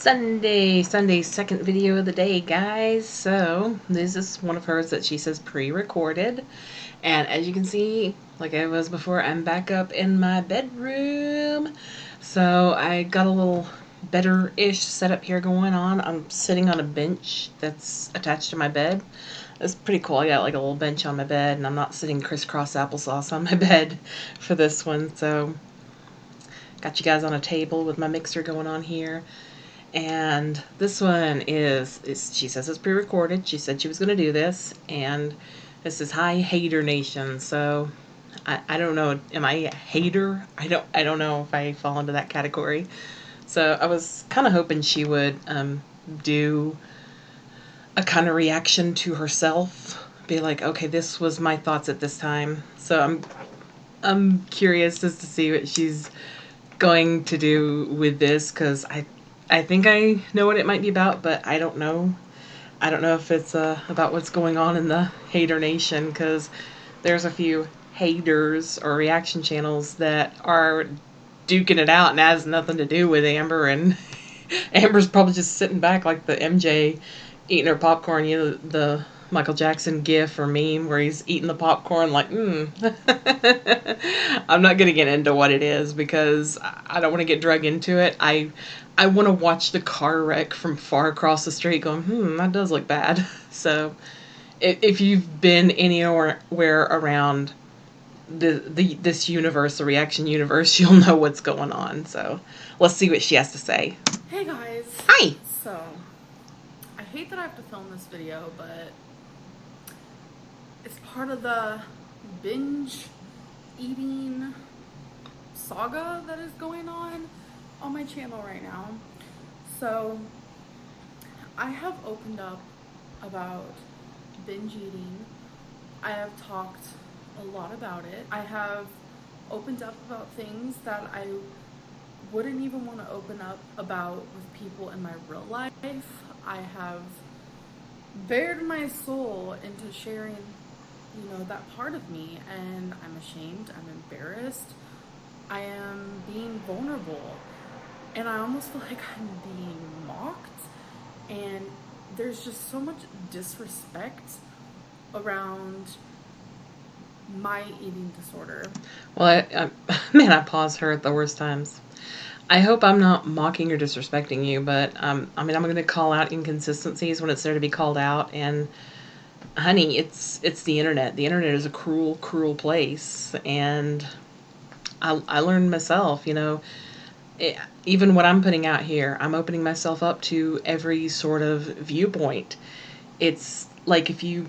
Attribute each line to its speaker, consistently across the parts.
Speaker 1: Sunday, second video of the day, guys. So this is one of hers that she says pre-recorded. And as you can see, like I was before, I'm back up in my bedroom. So I got a little better-ish setup here going on. I'm sitting on a bench that's attached to my bed. It's pretty cool. I got like a little bench on my bed, and I'm not sitting crisscross applesauce on my bed for this one. So got you guys on a table with my mixer going on here. And this one is she says it's pre-recorded. She said she was going to do this. And this is Hi Hater Nation. So I don't know. Am I a hater? I don't know if I fall into that category. So I was kind of hoping she would do a kind of reaction to herself. Be like, okay, this was my thoughts at this time. So I'm curious just to see what she's going to do with this, because I think I know what it might be about, but I don't know. I don't know if it's about what's going on in the Hater Nation, because there's a few haters or reaction channels that are duking it out and has nothing to do with Amber, and Amber's probably just sitting back like the MJ eating her popcorn, you know, the Michael Jackson gif or meme where he's eating the popcorn like, I'm not going to get into what it is because I don't want to get drug into it. I want to watch the car wreck from far across the street going, that does look bad. So if you've been anywhere around this universe, the reaction universe, you'll know what's going on. So let's see what she has to say.
Speaker 2: Hey guys.
Speaker 1: Hi.
Speaker 2: So, I hate that I have to film this video, but it's part of the binge eating saga that is going on my channel right now. So, I have opened up about binge eating. I have talked a lot about it. I have opened up about things that I wouldn't even want to open up about with people in my real life. I have bared my soul into sharing, that part of me, and I'm ashamed, I'm embarrassed, I am being vulnerable, and I almost feel like I'm being mocked, and there's just so much disrespect around my eating disorder.
Speaker 1: Well, man, I pause her at the worst times. I hope I'm not mocking or disrespecting you, but I mean, I'm going to call out inconsistencies when it's there to be called out. And honey, it's the internet. The internet is a cruel, cruel place, and I learned myself. Even what I'm putting out here, I'm opening myself up to every sort of viewpoint. It's like if you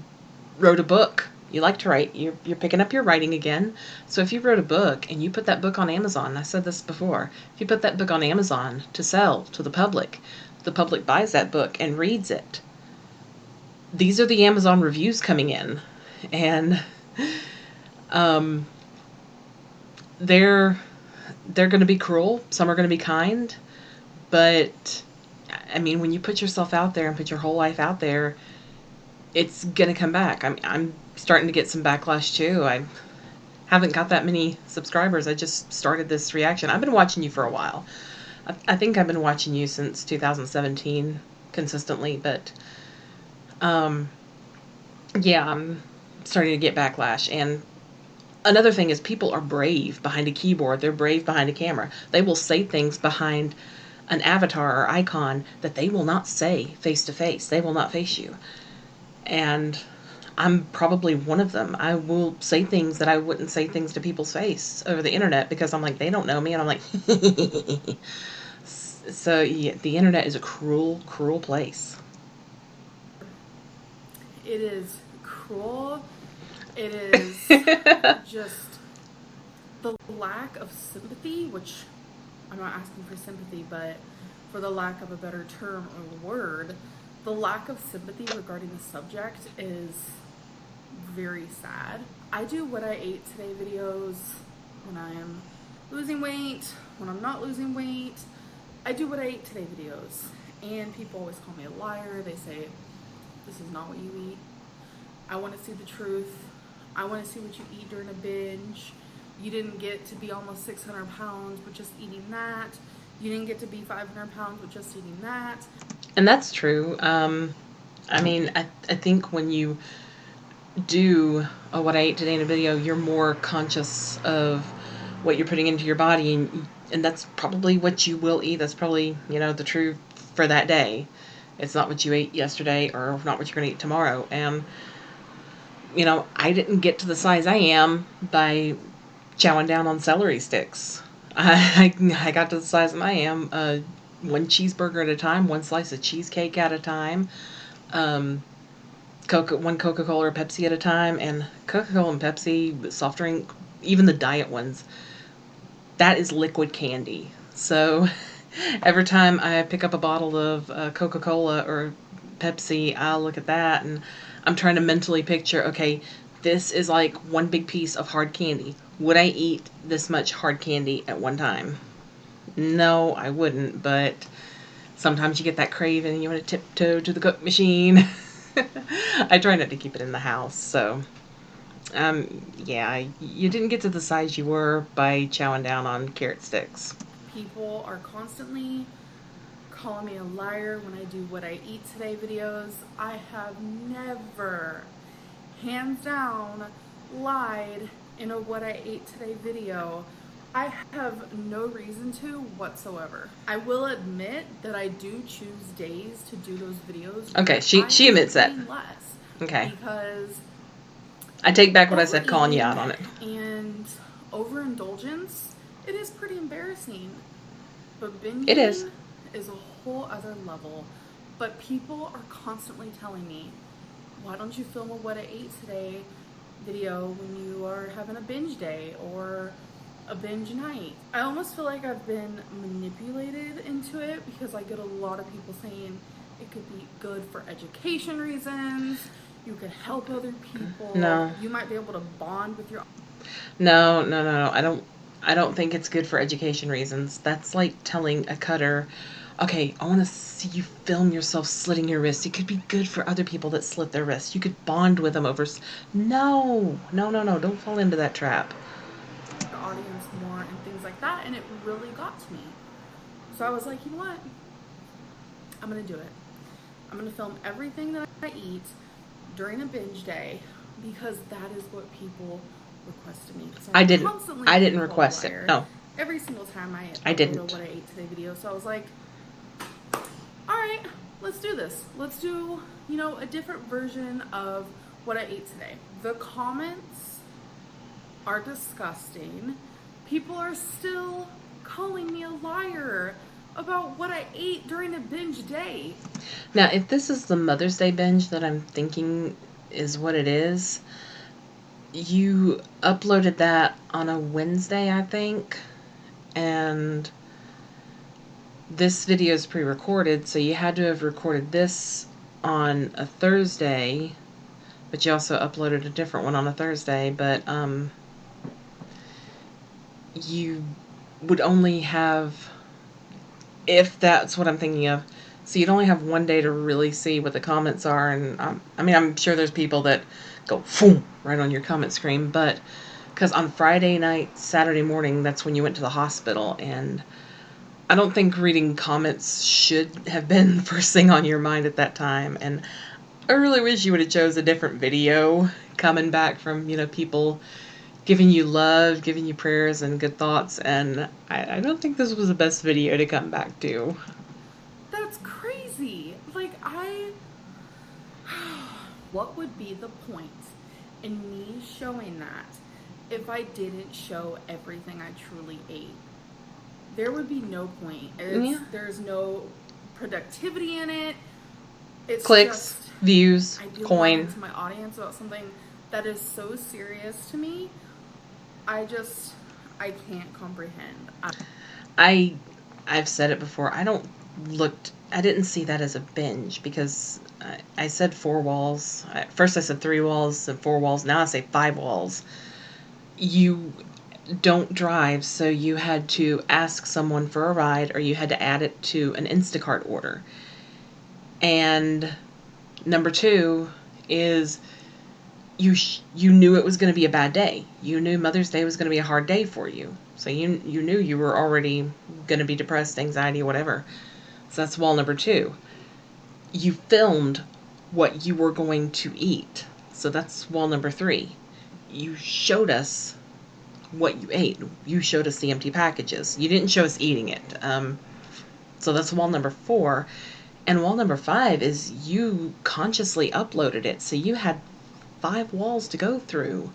Speaker 1: wrote a book. You like to write. You're picking up your writing again. So if you wrote a book and you put that book on Amazon, I said this before, if you put that book on Amazon to sell to the public buys that book and reads it. These are the Amazon reviews coming in. And they're going to be cruel. Some are going to be kind. But, I mean, when you put yourself out there and put your whole life out there, it's going to come back. I'm starting to get some backlash too. I haven't got that many subscribers. I just started this reaction. I've been watching you for a while. I think I've been watching you since 2017 consistently, but yeah, I'm starting to get backlash. And another thing is people are brave behind a keyboard. They're brave behind a camera. They will say things behind an avatar or icon that they will not say face to face. They will not face you. And I'm probably one of them. I will say things that I wouldn't say things to people's face over the internet because I'm like, they don't know me. And I'm like, so yeah, the internet is a cruel, cruel place.
Speaker 2: It is cruel. It is just the lack of sympathy, which I'm not asking for sympathy, but for the lack of a better term or word, the lack of sympathy regarding the subject is very sad. I do what I ate today videos when I am losing weight, when I'm not losing weight. I do what I ate today videos, and people always call me a liar. They say, this is not what you eat. I want to see the truth. I want to see what you eat during a binge. You didn't get to be almost 600 pounds with just eating that. You didn't get to be 500 pounds with just eating that.
Speaker 1: And that's true. I mean, I think when you do a what I ate today in a video, you're more conscious of what you're putting into your body, and that's probably what you will eat. That's probably, you know, the truth for that day. It's not what you ate yesterday or not what you're going to eat tomorrow. And, you know, I didn't get to the size I am by chowing down on celery sticks. I got to the size I am one cheeseburger at a time, one slice of cheesecake at a time, um, one Coca-Cola or Pepsi at a time, and Coca-Cola and Pepsi, soft drink, even the diet ones, that is liquid candy. So every time I pick up a bottle of Coca-Cola or Pepsi, I'll look at that and I'm trying to mentally picture, okay, this is like one big piece of hard candy. Would I eat this much hard candy at one time? No, I wouldn't, but sometimes you get that craving and you want to tiptoe to the Coke machine. I try not to keep it in the house, so yeah, you didn't get to the size you were by chowing down on carrot sticks.
Speaker 2: People are constantly calling me a liar when I do what I eat today videos. I have never, hands down, lied in a what I ate today video. I have no reason to whatsoever. I will admit that I do choose days to do those videos.
Speaker 1: Okay, she admits that.
Speaker 2: Less.
Speaker 1: Okay.
Speaker 2: Because
Speaker 1: I take back what I said, calling you out on it.
Speaker 2: And overindulgence, it is pretty embarrassing. But binging
Speaker 1: it is
Speaker 2: a whole other level. But people are constantly telling me, why don't you film a what I ate today video when you are having a binge day or a binge night? I almost feel like I've been manipulated into it because I get a lot of people saying it could be good for education reasons. You could help other people.
Speaker 1: No.
Speaker 2: You might be able to bond with your...
Speaker 1: No. I don't think it's good for education reasons. That's like telling a cutter, okay, I want to see you film yourself slitting your wrist. It could be good for other people that slit their wrists. You could bond with them over... No. Don't fall into that trap.
Speaker 2: Audience more and things like that, and it really got to me. So I was like, you know what? I'm going to do it. I'm going to film everything that I eat during a binge day because that is what people requested me. So
Speaker 1: I didn't request it. No.
Speaker 2: Every single time
Speaker 1: I didn't.
Speaker 2: What I ate today video. So I was like, all right, let's do this. Let's do, you know, a different version of what I ate today. The comments are disgusting. People are still calling me a liar about what I ate during a binge day.
Speaker 1: Now, if this is the Mother's Day binge that I'm thinking is what it is, you uploaded that on a Wednesday, I think, and this video is pre-recorded, so you had to have recorded this on a Thursday, but you also uploaded a different one on a Thursday, but you would only have, if that's what I'm thinking of, so you'd only have one day to really see what the comments are, and I mean, I'm sure there's people that go boom right on your comment screen, but because on Friday night, Saturday morning, that's when you went to the hospital, and I don't think reading comments should have been first thing on your mind at that time, and I really wish you would have chose a different video coming back from, you know, people giving you love, giving you prayers and good thoughts, and I don't think this was the best video to come back to.
Speaker 2: That's crazy. Like, what would be the point in me showing that if I didn't show everything I truly ate? There would be no point. There's no productivity in it. It's
Speaker 1: clicks,
Speaker 2: just,
Speaker 1: views, coin.
Speaker 2: To my audience about something that is so serious to me. I can't comprehend.
Speaker 1: I've said it before. I didn't see that as a binge because I said 4 walls. First I said 3 walls and 4 walls. Now I say 5 walls. You don't drive, so you had to ask someone for a ride or you had to add it to an Instacart order. And number 2 is you knew it was going to be a bad day. You knew Mother's Day was going to be a hard day for you. So you knew you were already going to be depressed, anxiety, whatever. So that's wall number 2. You filmed what you were going to eat. So that's wall number 3. You showed us what you ate. You showed us the empty packages. You didn't show us eating it. So that's wall number 4. And wall number 5 is you consciously uploaded it. So you had 5 walls to go through.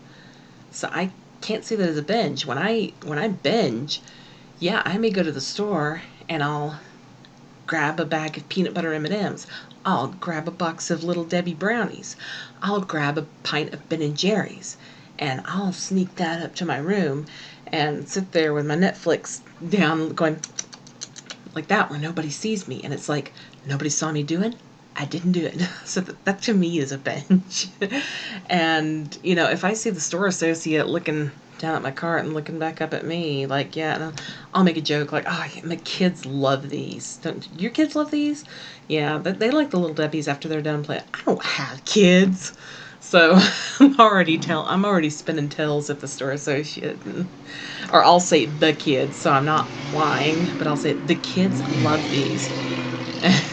Speaker 1: So I can't see that as a binge. When I binge, yeah, I may go to the store and I'll grab a bag of peanut butter M&Ms. I'll grab a box of Little Debbie brownies. I'll grab a pint of Ben and Jerry's, and I'll sneak that up to my room and sit there with my Netflix down going like that where nobody sees me. And it's like, nobody saw me doing, I didn't do it. So that to me is a binge. And, if I see the store associate looking down at my cart and looking back up at me, like, yeah, I'll make a joke like, oh, my kids love these. Don't your kids love these? Yeah, but they like the Little Debbies after they're done playing. I don't have kids. So I'm already spinning tails at the store associate. Or I'll say the kids, so I'm not lying, but I'll say the kids love these.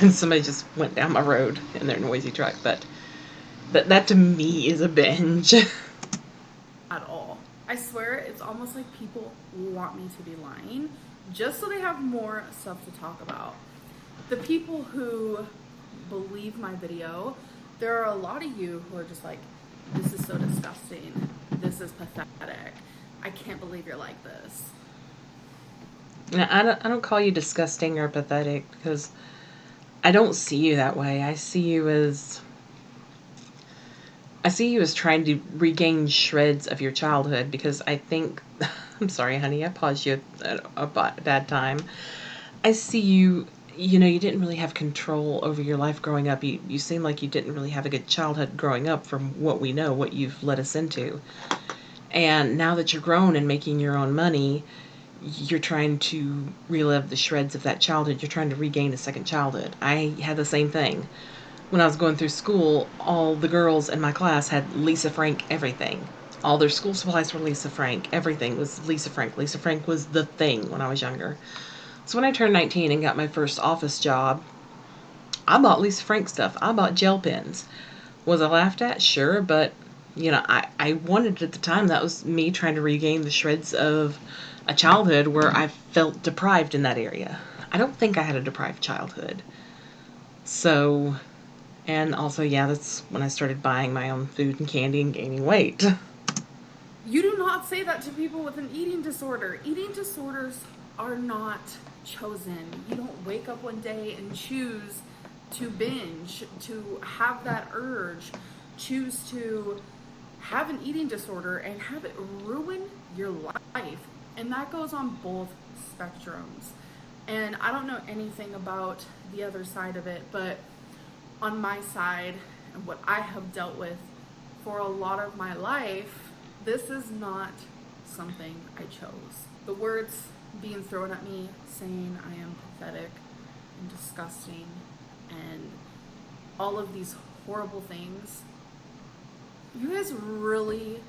Speaker 1: And somebody just went down my road in their noisy truck. But that to me is a binge.
Speaker 2: At all. I swear it's almost like people want me to be lying just so they have more stuff to talk about. The people who believe my video, there are a lot of you who are just like, this is so disgusting. This is pathetic. I can't believe you're like this.
Speaker 1: I don't call you disgusting or pathetic because I don't see you that way. I see you as trying to regain shreds of your childhood because I think I'm sorry, honey, I paused you at a bad time. I see you you didn't really have control over your life growing up. You seem like you didn't really have a good childhood growing up from what we know, what you've led us into. And now that you're grown and making your own money, you're trying to relive the shreds of that childhood. You're trying to regain a second childhood. I had the same thing. When I was going through school, all the girls in my class had Lisa Frank everything. All their school supplies were Lisa Frank. Everything was Lisa Frank. Lisa Frank was the thing when I was younger. So when I turned 19 and got my first office job, I bought Lisa Frank stuff. I bought gel pens. Was I laughed at? Sure, but I wanted at the time. That was me trying to regain the shreds of a childhood where I felt deprived in that area. I don't think I had a deprived childhood. So, and also, yeah, that's when I started buying my own food and candy and gaining weight.
Speaker 2: You do not say that to people with an eating disorder. Eating disorders are not chosen. You don't wake up one day and choose to binge, to have that urge, choose to have an eating disorder and have it ruin your life. And that goes on both spectrums. And I don't know anything about the other side of it, but on my side and what I have dealt with for a lot of my life, this is not something I chose. The words being thrown at me saying I am pathetic and disgusting and all of these horrible things, you guys really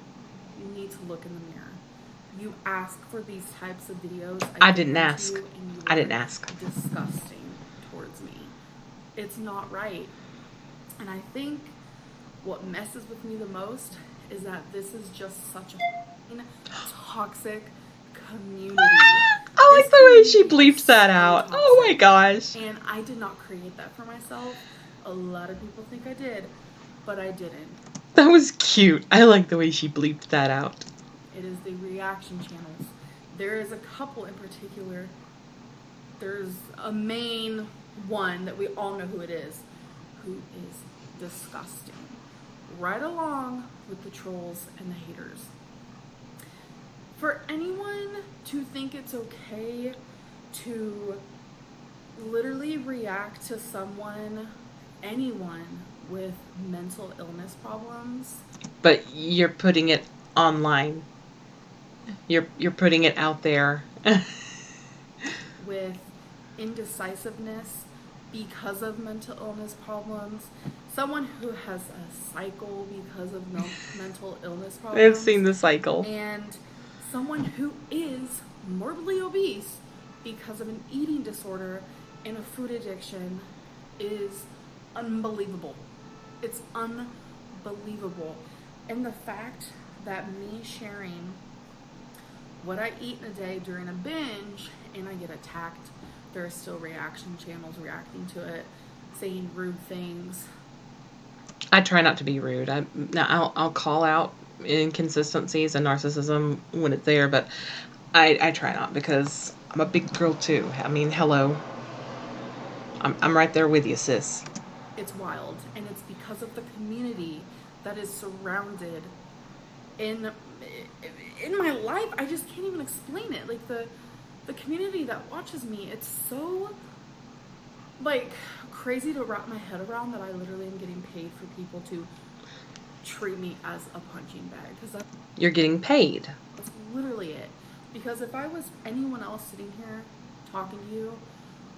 Speaker 2: need to look in the mirror. You ask for these types of videos.
Speaker 1: I didn't ask. I didn't ask.
Speaker 2: Disgusting towards me. It's not right. And I think what messes with me the most is that this is just such a toxic community.
Speaker 1: I like the way she bleeped that out. So oh my gosh.
Speaker 2: And I did not create that for myself. A lot of people think I did, but I didn't.
Speaker 1: That was cute. I like the way she bleeped that out.
Speaker 2: It is the reaction channels. There is a couple in particular. There's a main one that we all know who it is, who is disgusting. Right along with the trolls and the haters. For anyone to think it's okay to literally react to anyone with mental illness problems.
Speaker 1: But you're putting it online. You're putting it out there.
Speaker 2: With indecisiveness because of mental illness problems. Someone who has a cycle because of mental illness problems.
Speaker 1: I've seen the cycle.
Speaker 2: And someone who is morbidly obese because of an eating disorder and a food addiction is unbelievable. It's unbelievable. And the fact that me sharing what I eat in a day during a binge and I get attacked, there are still reaction channels reacting to it, saying rude things.
Speaker 1: I try not to be rude. I'll call out inconsistencies and narcissism when it's there, but I try not, because I'm a big girl too. I mean, hello. I'm right there with you, sis.
Speaker 2: It's wild, and it's because of the community that is surrounded in my life. I just can't even explain it. Like the community that watches me, it's so like crazy to wrap my head around that I literally am getting paid for people to treat me as a punching bag, because
Speaker 1: You're getting paid.
Speaker 2: that's literally it. Because if I was anyone else sitting here talking to you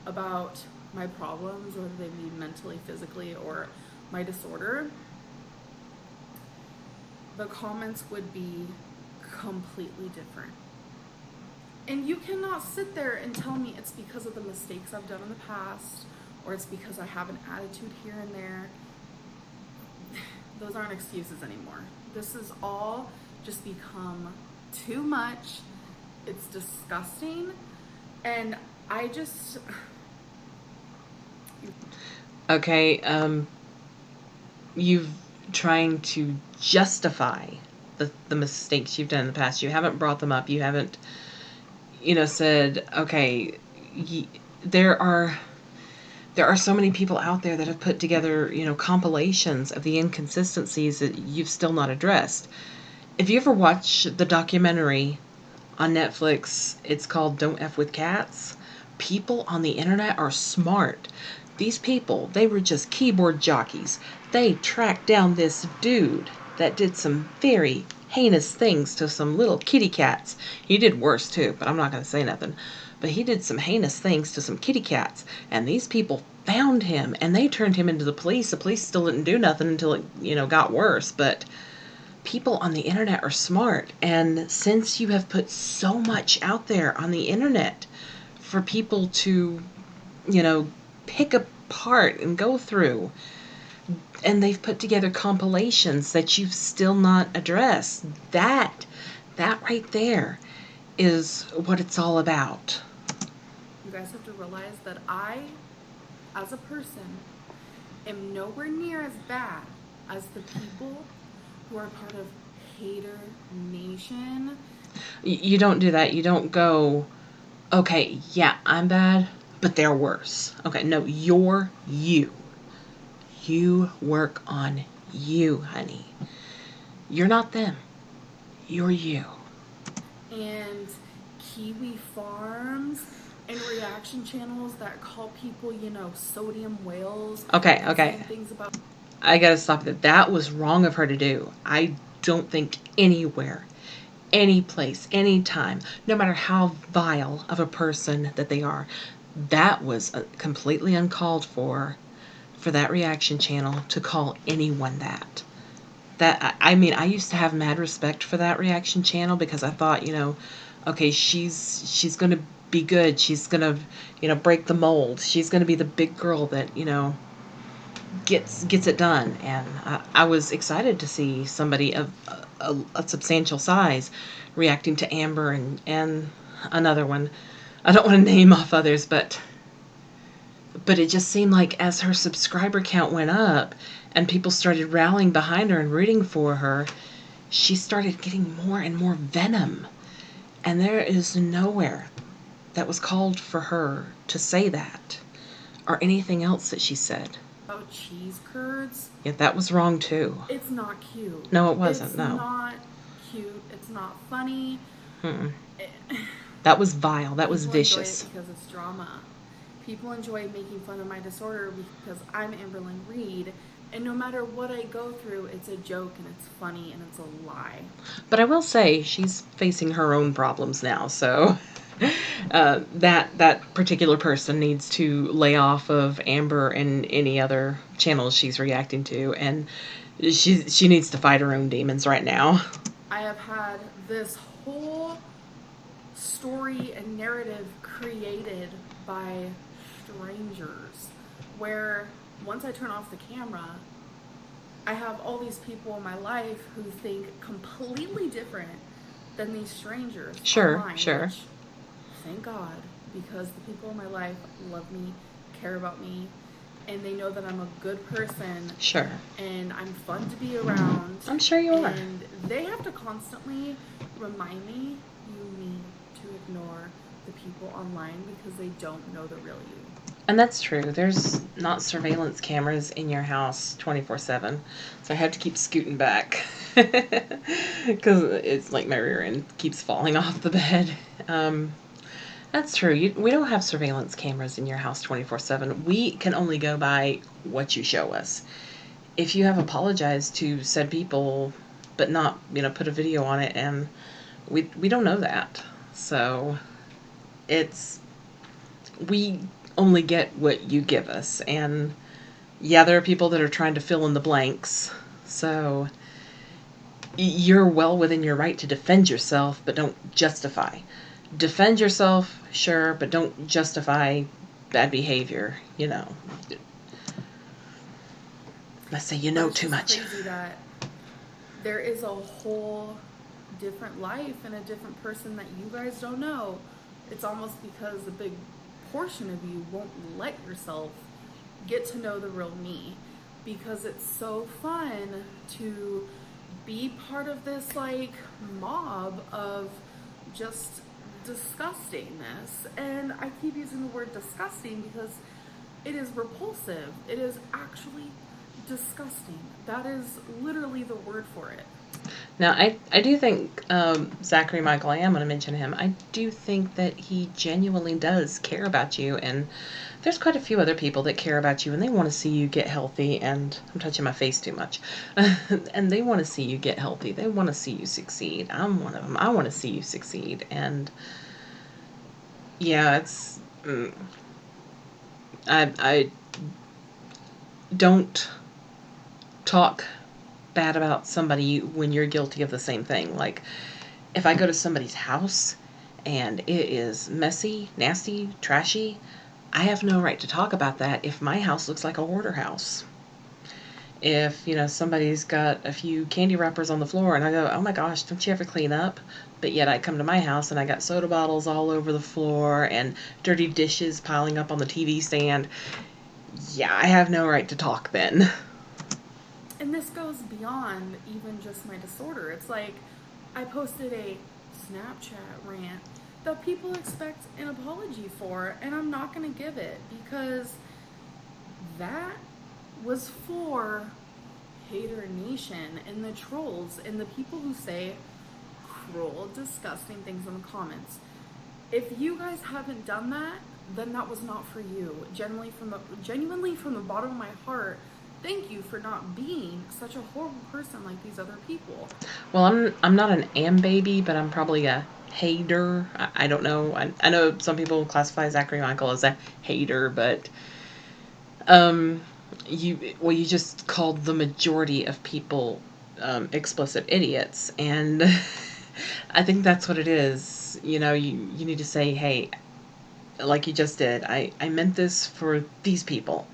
Speaker 2: about my problems, whether they be mentally, physically, or my disorder, the comments would be completely different. And you cannot sit there and tell me it's because of the mistakes I've done in the past, or it's because I have an attitude here and there. Those aren't excuses anymore. This has all just become too much. It's disgusting. And I just...
Speaker 1: Okay, you've trying to justify the mistakes you've done in the past. You haven't brought them up. You haven't, said, okay, there are so many people out there that have put together, compilations of the inconsistencies that you've still not addressed. If you ever watch the documentary on Netflix, it's called Don't F with Cats. People on the internet are smart. These people, they were just keyboard jockeys. They tracked down this dude that did some very heinous things to some little kitty cats. He did worse too, but I'm not going to say nothing. But he did some heinous things to some kitty cats, and these people found him, and they turned him into the police. The police still didn't do nothing until it, got worse, but people on the internet are smart. And since you have put so much out there on the internet for people to, pick apart and go through, and they've put together compilations that you've still not addressed, that right there is what it's all about.
Speaker 2: You guys have to realize that I, as a person, am nowhere near as bad as the people who are part of Hater Nation.
Speaker 1: You don't do that. You don't go, okay, yeah, I'm bad, but they're worse. Okay, no, you're you. You work on you, honey. You're not them. You're you.
Speaker 2: And Kiwi Farms and reaction channels that call people, sodium whales.
Speaker 1: Okay.
Speaker 2: Things about...
Speaker 1: I gotta stop that. That was wrong of her to do. I don't think anywhere, any place, any time, no matter how vile of a person that they are, that was completely uncalled for that reaction channel to call anyone that. I mean, I used to have mad respect for that reaction channel, because I thought, okay, she's going to be good. She's going to, break the mold. She's going to be the big girl that, gets it done. And I was excited to see somebody of a substantial size reacting to Amber and another one. I don't want to name off others, but it just seemed like as her subscriber count went up and people started rallying behind her and rooting for her, she started getting more and more venom. And there is nowhere that was called for her to say that or anything else that she said.
Speaker 2: about cheese curds.
Speaker 1: Yeah, that was wrong too.
Speaker 2: It's not cute.
Speaker 1: No, it wasn't.
Speaker 2: It's
Speaker 1: No.
Speaker 2: not cute. It's not funny.
Speaker 1: That was vile. That was vicious.
Speaker 2: People enjoy it because it's drama. People enjoy making fun of my disorder because I'm Amberlynn Reed, and no matter what I go through, it's a joke and it's funny and it's a lie.
Speaker 1: But I will say she's facing her own problems now, so that particular person needs to lay off of Amber and any other channels she's reacting to, and she needs to fight her own demons right now.
Speaker 2: I have had this whole story and narrative created by strangers, where once I turn off the camera, I have all these people in my life who think completely different than these strangers
Speaker 1: Sure,
Speaker 2: online,
Speaker 1: sure,
Speaker 2: which, thank God, because the people in my life love me, care about me, and they know that I'm a good person
Speaker 1: sure.
Speaker 2: and I'm fun to be around.
Speaker 1: I'm sure you are.
Speaker 2: And they have to constantly remind me, you need to ignore the people online because they don't know the real you.
Speaker 1: And that's true. There's not surveillance cameras in your house 24/7. So I have to keep scooting back. Because it's like my rear end keeps falling off the bed. Um, that's true. We don't have surveillance cameras in your house 24/7. We can only go by what you show us. If you have apologized to said people, but not, put a video on it, and we don't know that. So it's we only get what you give us. And yeah, there are people that are trying to fill in the blanks. So you're well within your right to defend yourself, but don't justify. Defend yourself, sure, but don't justify bad behavior, I say you
Speaker 2: But
Speaker 1: know
Speaker 2: it's
Speaker 1: too
Speaker 2: just
Speaker 1: much.
Speaker 2: crazy that there is a whole different life and a different person that you guys don't know. It's almost because a big portion of you won't let yourself get to know the real me, because it's so fun to be part of this like mob of just disgustingness. And I keep using the word disgusting because it is repulsive. It is actually disgusting. That is literally the word for it.
Speaker 1: Now, I do think Zachary Michael, I am going to mention him. I do think that he genuinely does care about you, and there's quite a few other people that care about you, and they want to see you get healthy. And I'm touching my face too much, and they want to see you get healthy. They want to see you succeed. I'm one of them. I want to see you succeed, and yeah, it's. I don't talk bad about somebody when you're guilty of the same thing. Like, if I go to somebody's house and it is messy, nasty, trashy, I have no right to talk about that if my house looks like a hoarder house. If, somebody's got a few candy wrappers on the floor and I go, oh my gosh, don't you ever clean up? But yet I come to my house and I got soda bottles all over the floor and dirty dishes piling up on the TV stand. Yeah, I have no right to talk then.
Speaker 2: And this goes beyond even just my disorder. It's like I posted a Snapchat rant that people expect an apology for, and I'm not going to give it because that was for Hater Nation and the trolls and the people who say cruel, disgusting things in the comments. If you guys haven't done that, then that was not for you. Genuinely from the bottom of my heart, thank you for not being such a horrible person like these other people.
Speaker 1: Well, I'm not an am baby, but I'm probably a hater. I don't know. I know some people classify Zachary Michael as a hater, but um, you just called the majority of people explicit idiots, and I think that's what it is. You need to say, hey, like you just did. I meant this for these people,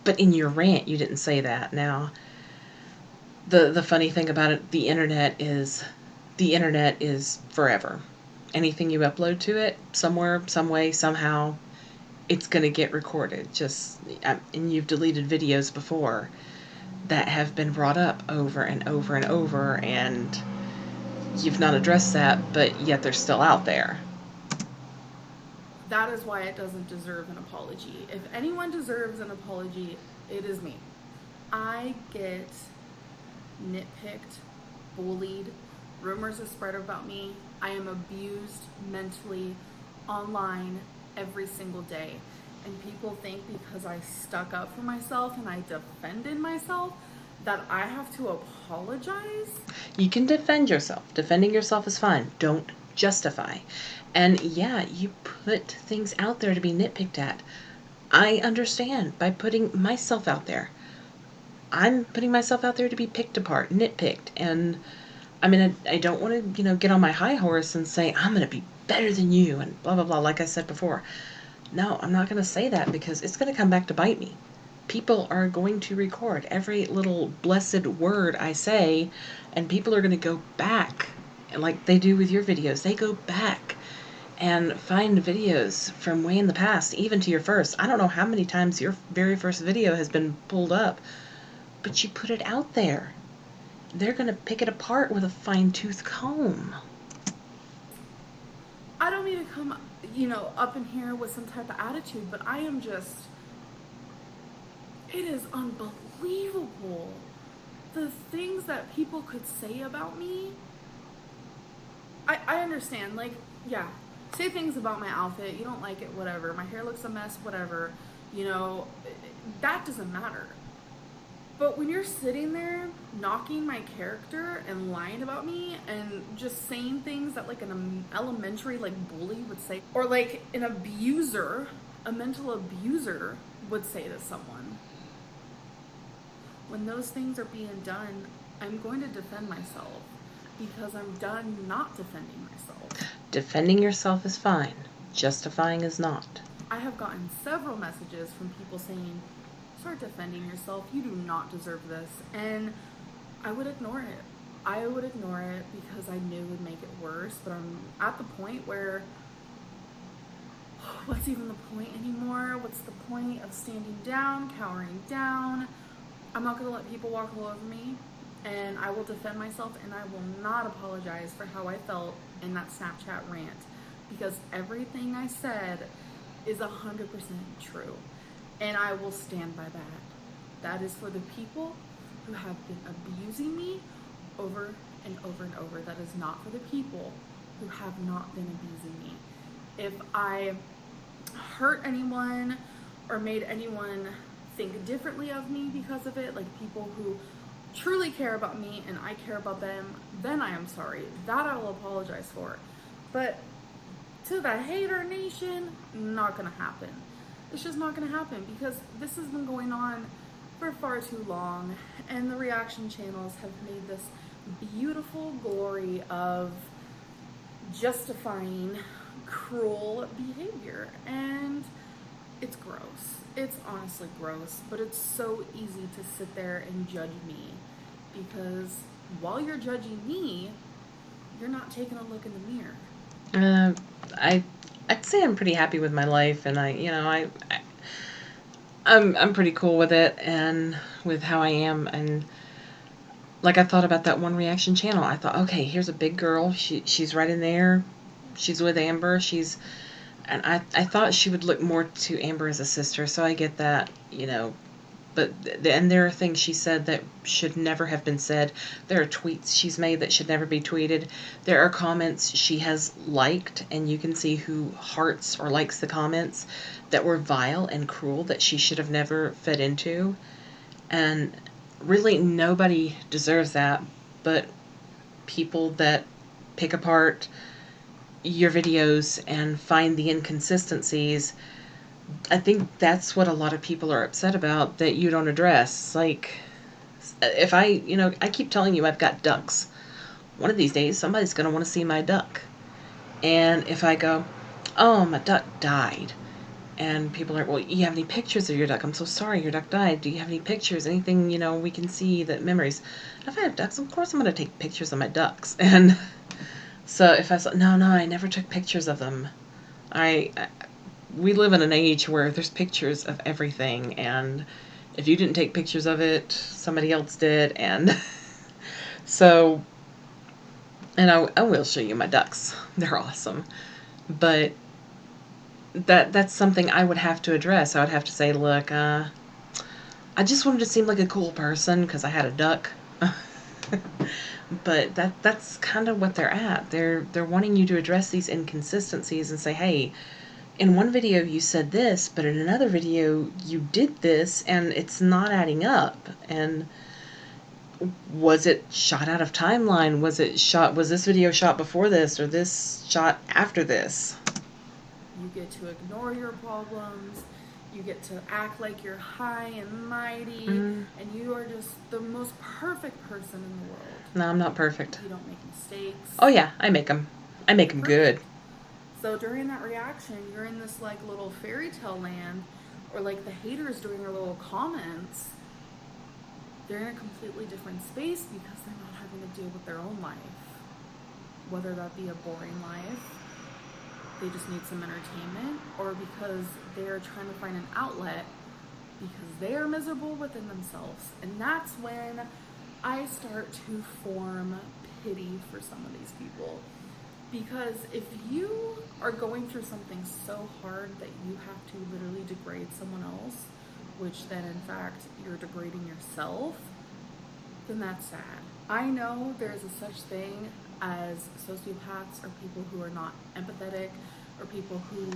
Speaker 1: but in your rant you didn't say that. Now, the funny thing about it, the internet is forever. Anything you upload to it, somewhere, some way, somehow, it's going to get recorded. And you've deleted videos before that have been brought up over and over and over, and you've not addressed that, but yet they're still out there.
Speaker 2: That is why it doesn't deserve an apology. If anyone deserves an apology, it is me. I get nitpicked, bullied, rumors are spread about me. I am abused mentally online every single day. And people think because I stuck up for myself and I defended myself that I have to apologize.
Speaker 1: You can defend yourself. Defending yourself is fine. Don't justify. And yeah, you put things out there to be nitpicked at. I understand by putting myself out there. I'm putting myself out there to be picked apart, nitpicked. And I mean, I don't want to, get on my high horse and say, I'm going to be better than you and blah, blah, blah, like I said before. No, I'm not going to say that because it's going to come back to bite me. People are going to record every little blessed word I say, and people are going to go back, like they do with your videos. They go back and find videos from way in the past, even to your first. I don't know how many times your very first video has been pulled up, but you put it out there. They're going to pick it apart with a fine-tooth comb.
Speaker 2: I don't mean to come, up in here with some type of attitude, but I am just, it is unbelievable the things that people could say about me. I understand, like, yeah, say things about my outfit, you don't like it, whatever, my hair looks a mess, whatever, that doesn't matter. But when you're sitting there knocking my character and lying about me and just saying things that like an elementary like bully would say, or like an abuser, a mental abuser would say to someone, when those things are being done, I'm going to defend myself because I'm done not defending myself.
Speaker 1: Defending yourself is fine. Justifying is not.
Speaker 2: I have gotten several messages from people saying, start defending yourself, you do not deserve this. And I would ignore it. I would ignore it because I knew it would make it worse. But I'm at the point where, what's even the point anymore? What's the point of standing down, cowering down? I'm not going to let people walk all over me. And I will defend myself, and I will not apologize for how I felt in that Snapchat rant. Because everything I said is 100% true. And I will stand by that. That is for the people who have been abusing me over and over and over. That is not for the people who have not been abusing me. If I hurt anyone or made anyone think differently of me because of it, like people who truly care about me and I care about them, then I am sorry. That I will apologize for. But to the hater nation, not gonna happen. It's just not gonna happen because this has been going on for far too long, and the reaction channels have made this beautiful glory of justifying cruel behavior, and it's gross. It's honestly gross, but it's so easy to sit there and judge me because while you're judging me, you're not taking a look in the mirror.
Speaker 1: I'd say I'm pretty happy with my life, and I'm pretty cool with it and with how I am. And like I thought about that one reaction channel. I thought, okay, here's a big girl. She's right in there. She's with Amber. And I thought she would look more to Amber as a sister. So I get that, But and there are things she said that should never have been said. There are tweets she's made that should never be tweeted. There are comments she has liked, and you can see who hearts or likes the comments that were vile and cruel that she should have never fed into. And really, nobody deserves that but people that pick apart your videos and find the inconsistencies. I think that's what a lot of people are upset about that you don't address. Like, if I keep telling you I've got ducks. One of these days, somebody's going to want to see my duck. And if I go, oh, my duck died. And people are, well, you have any pictures of your duck? I'm so sorry, your duck died. Do you have any pictures? Anything, we can see that memories. If I have ducks, of course I'm going to take pictures of my ducks. And so if I said, no, I never took pictures of them. We live in an age where there's pictures of everything, and if you didn't take pictures of it, somebody else did. And so, and I will show you my ducks. They're awesome. But that's something I would have to address. I would have to say, look, I just wanted to seem like a cool person because I had a duck. But that's kind of what they're at. They're wanting you to address these inconsistencies and say, hey, in one video you said this, but in another video you did this, and it's not adding up. And was it shot out of timeline? Was this video shot before this, or this shot after this?
Speaker 2: You get to ignore your problems. You get to act like you're high and mighty, and you are just the most perfect person in the world.
Speaker 1: No, I'm not perfect.
Speaker 2: You don't make mistakes.
Speaker 1: Oh yeah, I make them. I make them good.
Speaker 2: So during that reaction, you're in this like little fairy tale land, or like the haters doing their little comments. They're in a completely different space because they're not having to deal with their own life. Whether that be a boring life, they just need some entertainment, or because they're trying to find an outlet because they are miserable within themselves. And that's when I start to form pity for some of these people. Because if you are going through something so hard that you have to literally degrade someone else, which then in fact you're degrading yourself, then that's sad. I know there's a such thing as sociopaths, or people who are not empathetic, or people who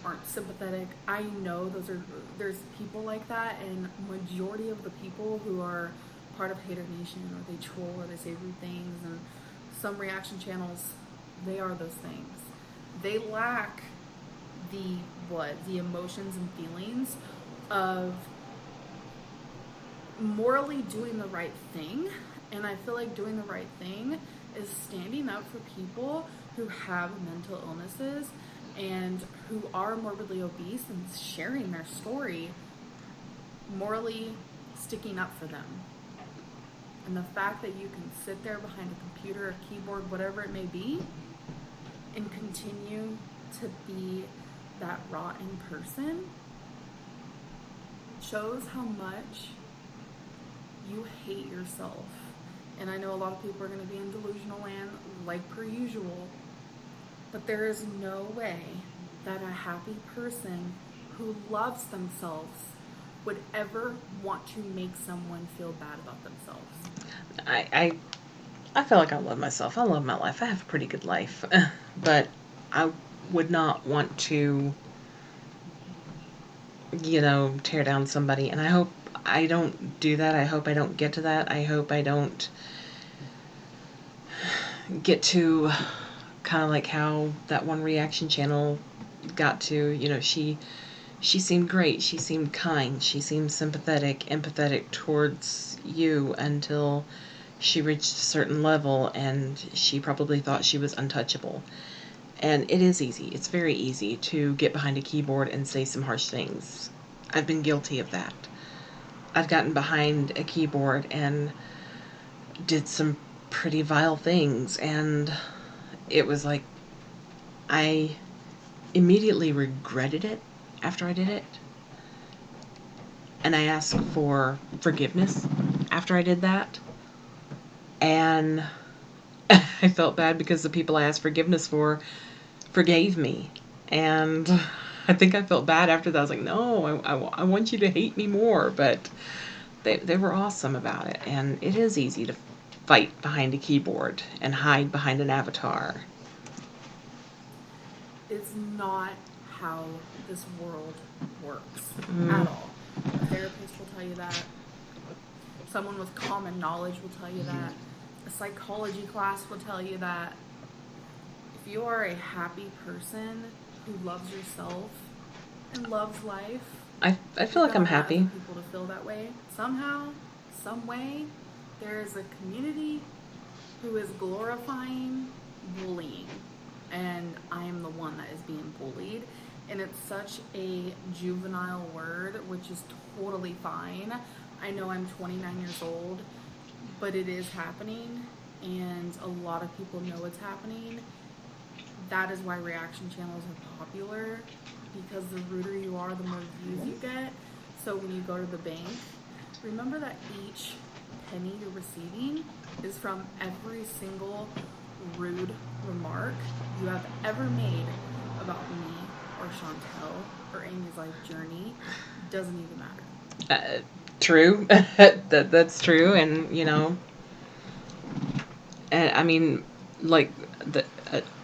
Speaker 2: aren't sympathetic. I know there's people like that, and majority of the people who are part of Hater Nation, or they troll, or they say rude things, and some reaction channels, they are those things. They lack the emotions and feelings of morally doing the right thing. And I feel like doing the right thing is standing up for people who have mental illnesses and who are morbidly obese, and sharing their story, morally sticking up for them. And the fact that you can sit there behind a computer, a keyboard, whatever it may be, and continue to be that rotten person shows how much you hate yourself. And I know a lot of people are going to be in delusional land, like per usual, but there is no way that a happy person who loves themselves would ever want to make someone feel bad about themselves.
Speaker 1: I feel like I love myself. I love my life. I have a pretty good life. But I would not want to, tear down somebody. And I hope I don't do that. I hope I don't get to that. I hope I don't get to kind of like how that one reaction channel got to, she seemed great. She seemed kind. She seemed sympathetic, empathetic towards you until she reached a certain level, and she probably thought she was untouchable. And it is easy. It's very easy to get behind a keyboard and say some harsh things. I've been guilty of that. I've gotten behind a keyboard and did some pretty vile things, and it was like I immediately regretted it after I did it. And I asked for forgiveness after I did that. And I felt bad because the people I asked forgiveness for forgave me. And I think I felt bad after that. I was like, no, I want you to hate me more. But they were awesome about it. And it is easy to fight behind a keyboard and hide behind an avatar.
Speaker 2: It's not how this world works at all. A therapist will tell you that. Someone with common knowledge will tell you that. A psychology class will tell you that. If you are a happy person who loves yourself and loves life,
Speaker 1: I feel like I'm happy.
Speaker 2: People to feel that way. Somehow, some way, there is a community who is glorifying bullying, and I am the one that is being bullied. And it's such a juvenile word, which is totally fine. I know I'm 29 years old, but it is happening, and a lot of people know it's happening. That is why reaction channels are popular, because the ruder you are, the more views you get. So when you go to the bank, remember that each penny you're receiving is from every single rude remark you have ever made about me or Chantel or Amy's life journey. Doesn't even matter.
Speaker 1: True. That's true. And and I mean, like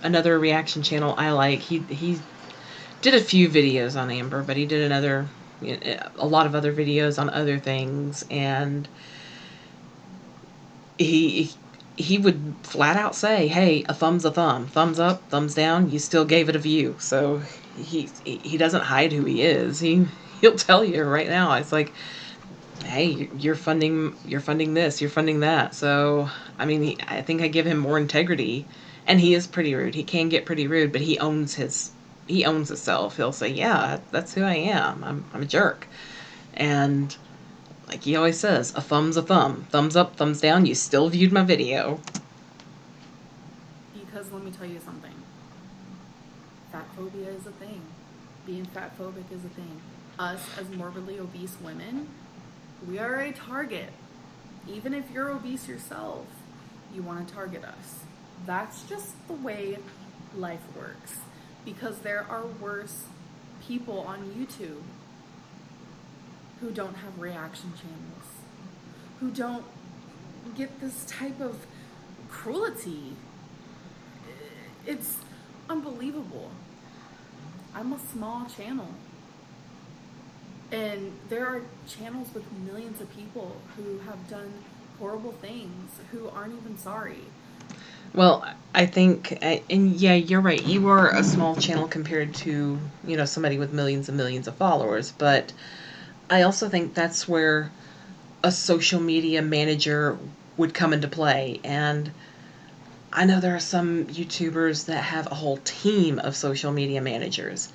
Speaker 1: another reaction channel I like, he did a few videos on Amber, but he did a lot of other videos on other things, and he would flat out say, hey, a thumb's a thumb, thumbs up, thumbs down, you still gave it a view. So he doesn't hide who he is. He'll tell you right now. It's like, hey, you're funding this, you're funding that. So I mean, I think I give him more integrity And he is pretty rude. He can get pretty rude, but he owns himself. He'll say, "Yeah, that's who I am. I'm a jerk." And like he always says, a thumb's a thumb. Thumbs up, thumbs down. You still viewed my video.
Speaker 2: Because let me tell you something. Fat phobia is a thing. Being fat phobic is a thing. Us as morbidly obese women, we are a target. Even if you're obese yourself, you want to target us. That's just the way life works. Because there are worse people on YouTube who don't have reaction channels, who don't get this type of cruelty. It's unbelievable. I'm a small channel. And there are channels with millions of people who have done horrible things who aren't even sorry.
Speaker 1: Well, I think, and yeah, you're right. You are a small channel compared to, somebody with millions and millions of followers. But I also think that's where a social media manager would come into play. And I know there are some YouTubers that have a whole team of social media managers.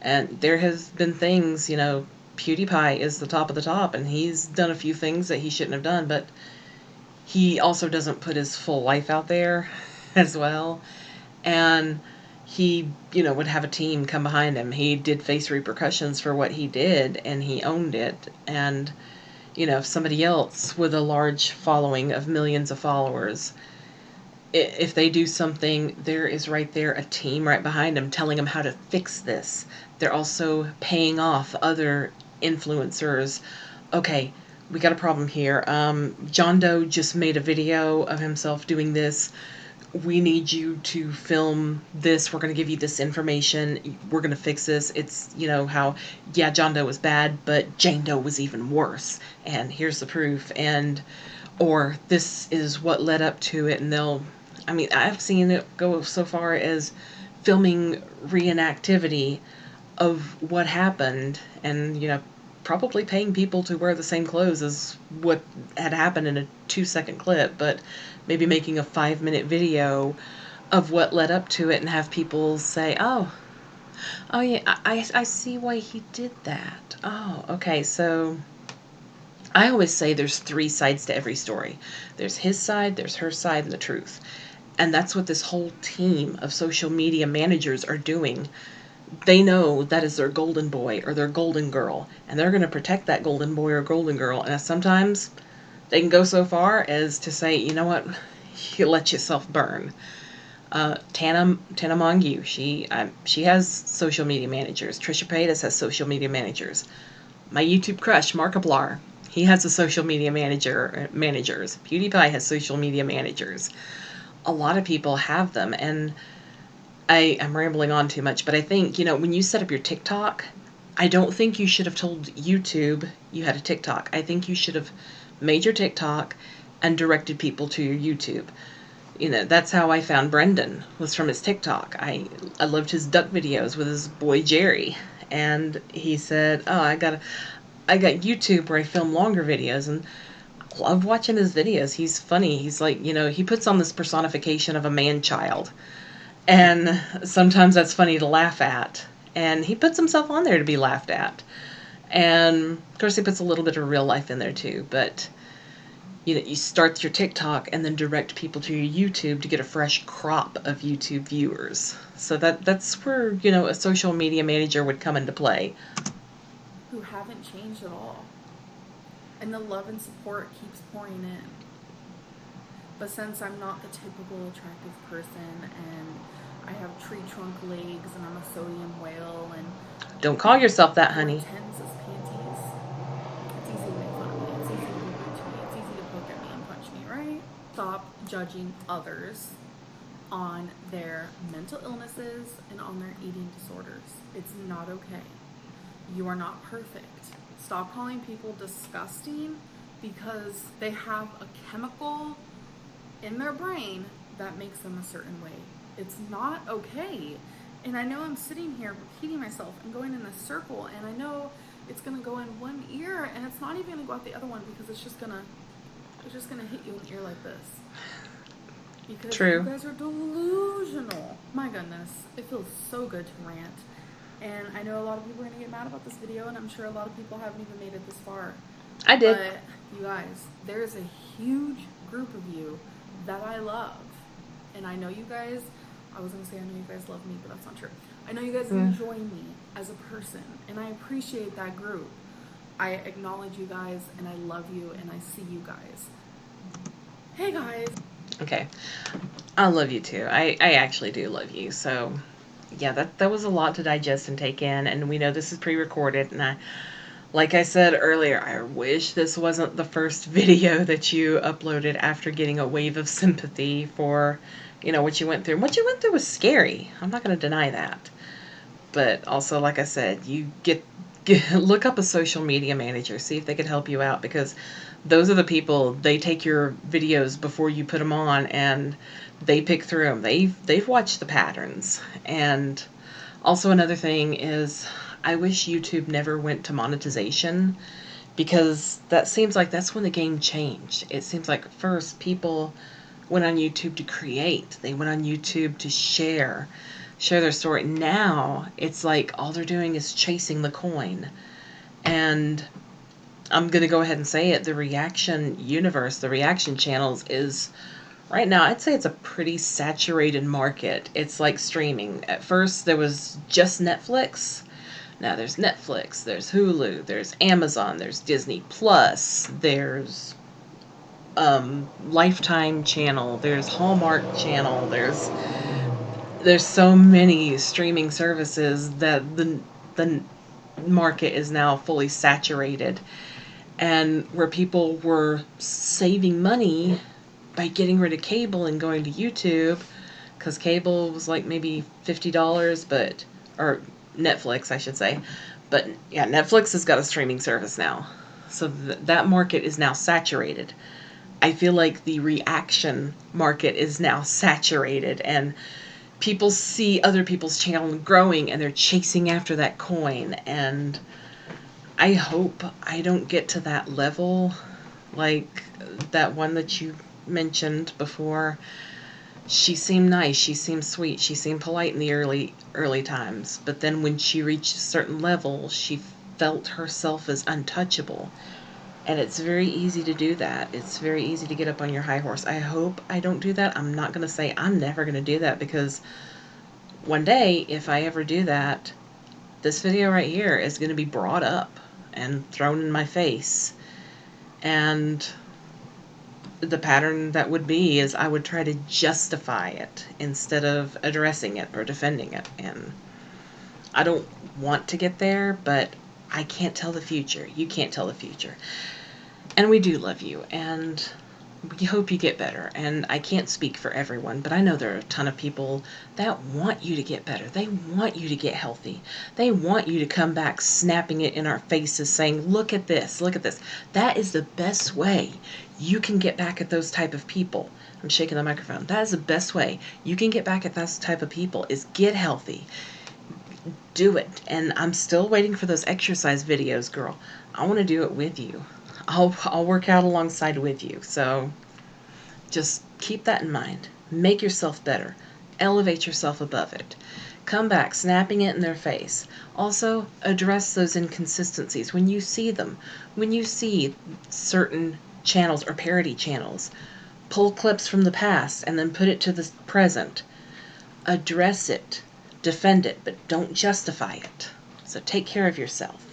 Speaker 1: And there has been things, PewDiePie is the top of the top, and he's done a few things that he shouldn't have done, but he also doesn't put his full life out there as well. And he, would have a team come behind him. He did face repercussions for what he did, and he owned it. And, if somebody else with a large following of millions of followers, if they do something, there is right there a team right behind them telling them how to fix this. They're also paying off other influencers. Okay, we got a problem here. John Doe just made a video of himself doing this. We need you to film this. We're going to give you this information. We're going to fix this. It's, how, yeah, John Doe was bad, but Jane Doe was even worse. And here's the proof. And, or this is what led up to it. And I've seen it go so far as filming reenactivity of what happened and, probably paying people to wear the same clothes as what had happened in a 2-second clip, but maybe making a 5-minute video of what led up to it and have people say, oh yeah, I see why he did that. Oh, okay. So I always say there's 3 sides to every story. There's his side, there's her side, and the truth. And that's what this whole team of social media managers are doing. They know that is their golden boy or their golden girl, and they're going to protect that golden boy or golden girl. And sometimes they can go so far as to say, you know what, you let yourself burn. Tana Mongeau, she has social media managers. Trisha Paytas has social media managers. My YouTube crush, Markiplier, he has a social media managers. PewDiePie has social media managers. A lot of people have them, and I'm rambling on too much, but I think, when you set up your TikTok, I don't think you should have told YouTube you had a TikTok. I think you should have made your TikTok and directed people to your YouTube. That's how I found Brendan, was from his TikTok. I loved his duck videos with his boy Jerry. And he said, oh, I got YouTube where I film longer videos, and I love watching his videos. He's funny. He's like, he puts on this personification of a man-child. And sometimes that's funny to laugh at. And he puts himself on there to be laughed at. And, of course, he puts a little bit of real life in there, too. But, you start your TikTok and then direct people to your YouTube to get a fresh crop of YouTube viewers. So that's where, a social media manager would come into play.
Speaker 2: Who haven't changed at all. And the love and support keeps pouring in. But since I'm not the typical attractive person and I have tree trunk legs and I'm a sodium whale and
Speaker 1: don't call yourself that, honey.
Speaker 2: Tens as panties. It's easy to make fun of me. It's easy to be rude to me. It's easy to poke at me and punch me, right? Stop judging others on their mental illnesses and on their eating disorders. It's not okay. You are not perfect. Stop calling people disgusting because they have a chemical in their brain that makes them a certain way. It's not okay. And I know I'm sitting here repeating myself and going in a circle, and I know it's gonna go in one ear and it's not even gonna go out the other one because it's just gonna hit you in the ear like this. because you
Speaker 1: True.
Speaker 2: guys are delusional. My goodness, it feels so good to rant. And I know a lot of people are going to get mad about this video, and I'm sure a lot of people haven't even made it this far.
Speaker 1: I did.
Speaker 2: But you guys, there's a huge group of you that I love. And I know you guys, I was going to say I know you guys love me, but that's not true. I know you guys enjoy me as a person, and I appreciate that group. I acknowledge you guys, and I love you, and I see you guys. Hey guys.
Speaker 1: Okay. I love you too. I actually do love you. So, yeah, that was a lot to digest and take in. And we know this is pre-recorded. And like I said earlier, I wish this wasn't the first video that you uploaded after getting a wave of sympathy for, what you went through. What you went through was scary. I'm not going to deny that. But also, like I said, you look up a social media manager, see if they could help you out, because those are the people, they take your videos before you put them on, and they pick through them. They've watched the patterns. And also another thing is, I wish YouTube never went to monetization, because that seems like that's when the game changed. It seems like first people went on YouTube to create. They went on YouTube to share their story. Now it's like all they're doing is chasing the coin. And I'm going to go ahead and say it, the reaction universe, the reaction channels is right now, I'd say it's a pretty saturated market. It's like streaming. At first there was just Netflix. Now there's Netflix, there's Hulu, there's Amazon, there's Disney Plus, there's Lifetime channel, there's Hallmark channel, there's so many streaming services that the market is now fully saturated. And where people were saving money by getting rid of cable and going to YouTube, because cable was like maybe $50, or Netflix, I should say. But yeah, Netflix has got a streaming service now. So that market is now saturated. I feel like the reaction market is now saturated, and people see other people's channel growing and they're chasing after that coin. And I hope I don't get to that level, like that one that you mentioned before. She seemed nice, she seemed sweet, she seemed polite in the early times, but then when she reached a certain level, she felt herself as untouchable. And it's very easy to do that. It's very easy to get up on your high horse. I hope I don't do that. I'm not going to say I'm never going to do that, because one day, if I ever do that, this video right here is going to be brought up and thrown in my face. And the pattern that would be is I would try to justify it instead of addressing it or defending it. And I don't want to get there, but I can't tell the future. You can't tell the future. And we do love you, and we hope you get better. And I can't speak for everyone, but I know there are a ton of people that want you to get better. They want you to get healthy. They want you to come back snapping it in our faces saying, look at this, look at this. That is the best way you can get back at those type of people. I'm shaking the microphone. That is the best way you can get back at those type of people, is get healthy. Do it. And I'm still waiting for those exercise videos, girl. I want to do it with you. I'll work out alongside with you. So just keep that in mind. Make yourself better. Elevate yourself above it. Come back, snapping it in their face. Also, address those inconsistencies when you see them. When you see certain channels or parody channels, pull clips from the past and then put it to the present. Address it. Defend it, but don't justify it. So take care of yourself.